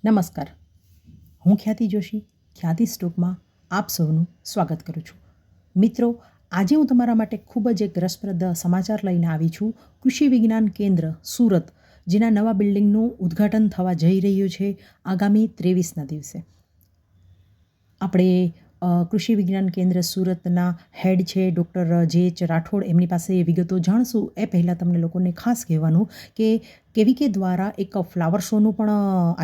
નમસ્કાર, હું ખ્યાતિ જોશી ખ્યાતિ સ્ટોકમાં આપ સૌનું સ્વાગત કરું છું. મિત્રો, આજે હું તમારા માટે ખૂબ જ એક રસપ્રદ સમાચાર લઈને આવી છું. કૃષિ વિજ્ઞાન કેન્દ્ર સુરત, જેના નવા બિલ્ડિંગનું ઉદ્ઘાટન થવા જઈ રહ્યું છે આગામી 23ના દિવસે. આપણે કૃષિ વિજ્ઞાન કેન્દ્ર સુરતના હેડ છે ડૉક્ટર જે.એચ. રાઠોડ, એમની પાસે વિગતો જાણશું. એ પહેલાં તમને લોકોને ખાસ કહેવાનું કે કેવીકે દ્વારા એક ફ્લાવર શોનું પણ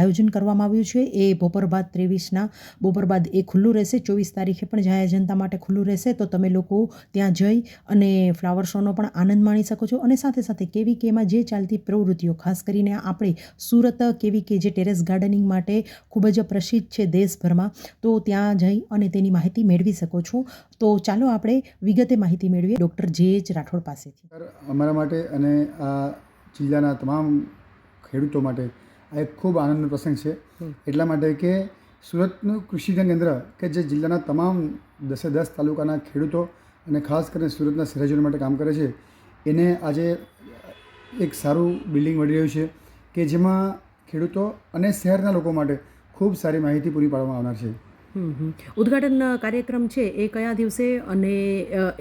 આયોજન કરવામાં આવ્યું છે. એ બપોર બાદ 23ના બપોર બાદ એ ખુલ્લું રહેશે. 24 તારીખે પણ જાહેર જનતા માટે ખુલ્લું રહેશે. તો તમે લોકો ત્યાં જઈ અને ફ્લાવર શોનો પણ આનંદ માણી શકો છો. અને સાથે સાથે કેવીકેમાં જે ચાલતી પ્રવૃત્તિઓ, ખાસ કરીને આપણે સુરત કેવીકે જે ટેરેસ ગાર્ડનિંગ માટે ખૂબ જ પ્રસિદ્ધ છે દેશભરમાં, તો ત્યાં જઈ અને તેની માહિતી મેળવી શકો છો. તો ચાલો આપણે વિગતે માહિતી મેળવીએ ડૉક્ટર જે.એચ. રાઠોડ પાસેથી. અમારા માટે અને આ જિલ્લાના તમામ ખેડૂતો માટે આ એક ખૂબ આનંદનો પ્રસંગ છે. એટલા માટે કે સુરતનું કૃષિ કેન્દ્ર કે જે જિલ્લાના તમામ 10 તાલુકાના ખેડૂતો અને ખાસ કરીને સુરતના શહેરીજનો માટે કામ કરે છે, એને આજે એક સારું બિલ્ડિંગ મળી રહ્યું છે કે જેમાં ખેડૂતો અને શહેરના લોકો માટે ખૂબ સારી માહિતી પૂરી પાડવામાં આવનાર છે. ઉદ્ઘાટન કાર્યક્રમ છે એ કયા દિવસે અને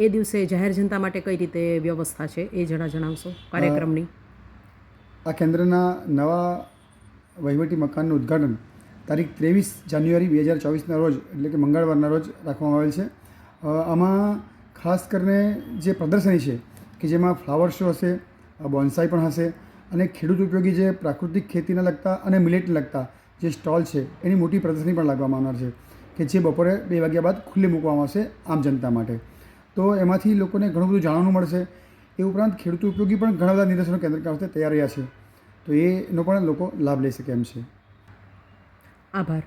એ દિવસે જાહેર જનતા માટે કઈ રીતે વ્યવસ્થા છે એ જણાવશો કાર્યક્રમની? આ કેન્દ્રના નવા વહીવટી મકાનનું ઉદ્ઘાટન તારીખ 23 જાન્યુઆરી 2024ના રોજ, એટલે કે મંગળવારના રોજ રાખવામાં આવેલ છે. આમાં ખાસ કરીને જે પ્રદર્શની છે કે જેમાં ફ્લાવર શો હશે, બોન્સાઈ પણ હશે અને ખેડૂત ઉપયોગી જે પ્રાકૃતિક ખેતીને લગતા અને મિલેટને લગતા જે સ્ટોલ છે એની મોટી પ્રદર્શની પણ લાગવામાં આવનાર છે કે જે બપોરે 2 વાગ્યા બાદ ખુલ્લી મૂકવામાં આવશે આમ જનતા માટે. તો એમાંથી લોકોને ઘણું બધું જાણવાનું મળશે. એ ઉપરાંત ખેડૂત ઉપયોગી પણ ઘણા બધા નિદર્શનો કેન્દ્ર ખાતે તૈયાર રહ્યા છે, તો એનો પણ લોકો લાભ લઈ શકે એમ છે. આભાર.